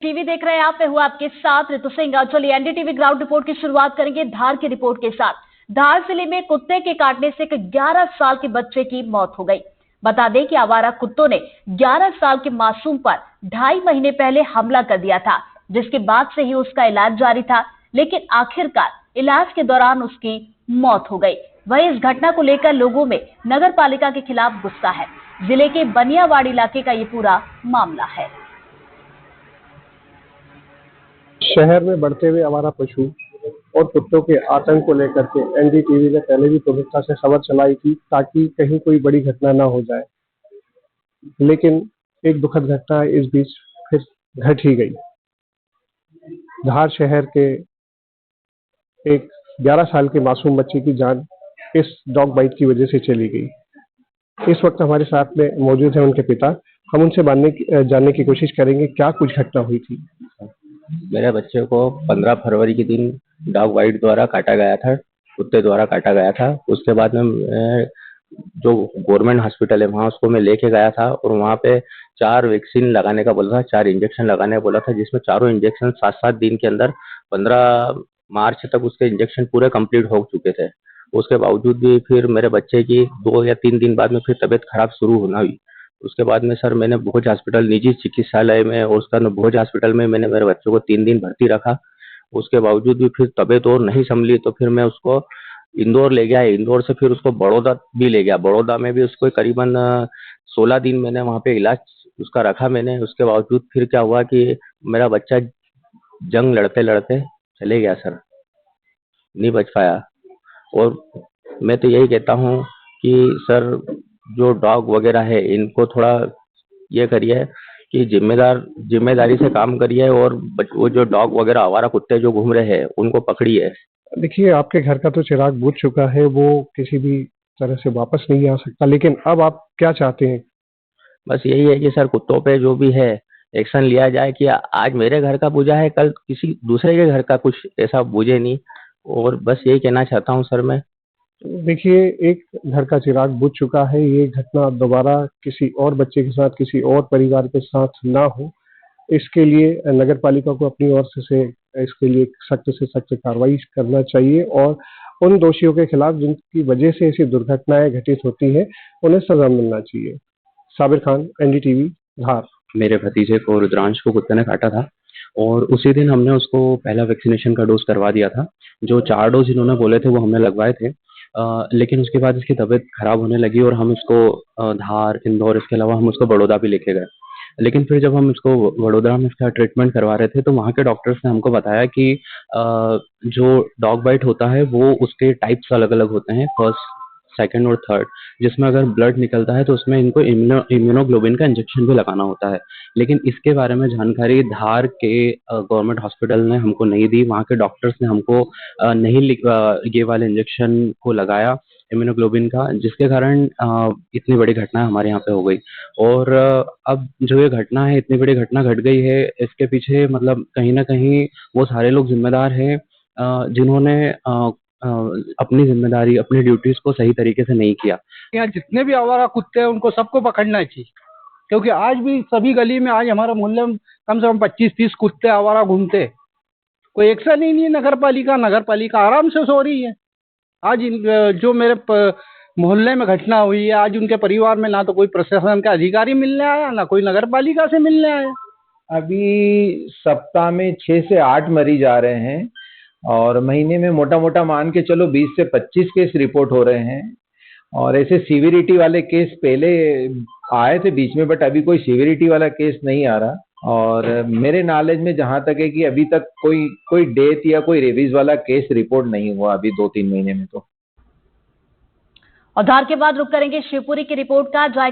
TV देख रहे हैं आप, मैं हूं आपके साथ ऋतु सिंह। चलिए एनडीटीवी ग्राउंड रिपोर्ट की शुरुआत करेंगे धार की रिपोर्ट के साथ। धार जिले में कुत्ते के काटने से एक 11 साल के बच्चे की मौत हो गई। बता दें कि आवारा कुत्तों ने 11 साल के मासूम पर 2.5 महीने पहले हमला कर दिया था, जिसके बाद से ही उसका इलाज जारी था, लेकिन आखिरकार इलाज के दौरान उसकी मौत हो गई। वहीं इस घटना को लेकर लोगों में नगर पालिका के खिलाफ गुस्सा है। जिले के बनियावाड़ इलाके का ये पूरा मामला है। शहर में बढ़ते हुए आवारा पशु और कुत्तों के आतंक को लेकर के एनडीटीवी ने पहले भी प्रमुखता से खबर चलाई थी ताकि कहीं कोई बड़ी घटना ना हो जाए, लेकिन एक दुखद घटना इस बीच फिर घट ही गई। धार शहर के एक 11 साल के मासूम बच्चे की जान इस डॉग बाइट की वजह से चली गई। इस वक्त हमारे साथ में मौजूद है उनके पिता। हम उनसे जानने की कोशिश करेंगे क्या कुछ घटना हुई थी। मेरे बच्चे को 15 फरवरी के दिन डॉग बाइट द्वारा काटा गया था, कुत्ते द्वारा काटा गया था। उसके बाद में जो गवर्नमेंट हॉस्पिटल है वहाँ उसको मैं लेके गया था और वहाँ पे 4 वैक्सीन लगाने का बोला था, 4 इंजेक्शन लगाने का बोला था, जिसमें चारों इंजेक्शन 7-7 दिन के अंदर 15 मार्च तक उसके इंजेक्शन पूरे कंप्लीट हो चुके थे। उसके बावजूद भी फिर मेरे बच्चे की 2 या 3 दिन बाद में फिर तबीयत खराब शुरू होना हुई। उसके बाद में सर मैंने भोज हॉस्पिटल निजी चिकित्सालय में और उसका भोज हॉस्पिटल में मैंने मेरे बच्चों को 3 दिन भर्ती रखा। उसके बावजूद भी फिर तबीयत और नहीं संभली तो फिर मैं उसको इंदौर ले गया। इंदौर से फिर उसको बड़ौदा भी ले गया। बड़ौदा में भी उसको करीबन 16 दिन मैंने वहाँ पे इलाज उसका रखा मैंने। उसके बावजूद फिर क्या हुआ कि मेरा बच्चा जंग लड़ते लड़ते चले गया सर, नहीं बच पाया। और मैं तो यही कहता हूँ कि सर जो डॉग वगैरह है इनको थोड़ा ये करिए कि जिम्मेदारी से काम करिए और वो जो डॉग वगैरह आवारा कुत्ते जो घूम रहे हैं उनको पकड़िए। देखिए, आपके घर का तो चिराग बुझ चुका है, वो किसी भी तरह से वापस नहीं आ सकता, लेकिन अब आप क्या चाहते हैं? बस यही है कि सर कुत्तों पे जो भी है एक्शन लिया जाए कि आज मेरे घर का बुझा है कल किसी दूसरे के घर का कुछ ऐसा बुझे नहीं। और बस यही कहना चाहता हूँ सर मैं। देखिए, एक घर का चिराग बुझ चुका है, ये घटना दोबारा किसी और बच्चे के साथ, किसी और परिवार के साथ ना हो, इसके लिए नगर पालिका को अपनी ओर से इसके लिए सख्त से सख्त कार्रवाई करना चाहिए और उन दोषियों के खिलाफ जिनकी वजह से ऐसी दुर्घटनाएं घटित होती हैं, उन्हें सजा मिलना चाहिए। साबिर खान, एनडीटीवी, धार। मेरे भतीजे को रुद्रांश को कुत्ते ने काटा था और उसी दिन हमने उसको पहला वैक्सीनेशन का डोज करवा दिया था। जो 4 डोज इन्होंने बोले थे वो हमने लगवाए थे। लेकिन उसके बाद इसकी तबीयत खराब होने लगी और हम इसको धार, इंदौर, इसके अलावा हम उसको बड़ौदा भी लेके गए। लेकिन फिर जब हम इसको वडोदरा में इसका ट्रीटमेंट करवा रहे थे तो वहाँ के डॉक्टर्स ने हमको बताया कि जो डॉग बाइट होता है वो उसके टाइप्स अलग-अलग होते हैं, फर्स्ट, सेकंड और थर्ड, जिसमें अगर ब्लड निकलता है तो उसमें इनको इम्यूनोग्लोबिन का इंजेक्शन भी लगाना होता है। लेकिन इसके बारे में जानकारी धार के गवर्नमेंट हॉस्पिटल ने हमको नहीं दी। वहाँ के डॉक्टर्स ने हमको ये वाले इंजेक्शन को लगाया इम्यूनोग्लोबिन का, जिसके कारण इतनी बड़ी घटना हमारे यहाँ पे हो गई। और अब जो ये घटना है, इतनी बड़ी घटना घट गई है, इसके पीछे मतलब कहीं न कहीं वो सारे लोग ज़िम्मेदार हैं जिन्होंने अपनी ज़िम्मेदारी, अपनी ड्यूटीज़ को सही तरीके से नहीं किया। यहाँ जितने भी आवारा कुत्ते हैं उनको सबको पकड़ना चाहिए, क्योंकि आज भी सभी गली में, आज हमारे मोहल्ले में कम से कम 25-30 कुत्ते आवारा घूमते। कोई एक्शन ही नहीं है। नगर पालिका आराम से सो रही है। आज जो मेरे मोहल्ले में घटना हुई है, आज उनके परिवार में ना तो कोई प्रशासन का अधिकारी मिलने आया, ना कोई नगर पालिका से मिलने आया। अभी सप्ताह में 6 से 8 मरीज आ रहे हैं और महीने में मोटा मोटा मान के चलो 20 से 25 केस रिपोर्ट हो रहे हैं। और ऐसे सीवियरिटी वाले केस पहले आए थे बीच में, बट अभी कोई सीवियरिटी वाला केस नहीं आ रहा। और मेरे नॉलेज में जहां तक है कि अभी तक कोई डेथ या कोई रेबीज वाला केस रिपोर्ट नहीं हुआ अभी 2-3 महीने में तो। और धार के बाद रुक करेंगे शिवपुरी की रिपोर्ट का, जहां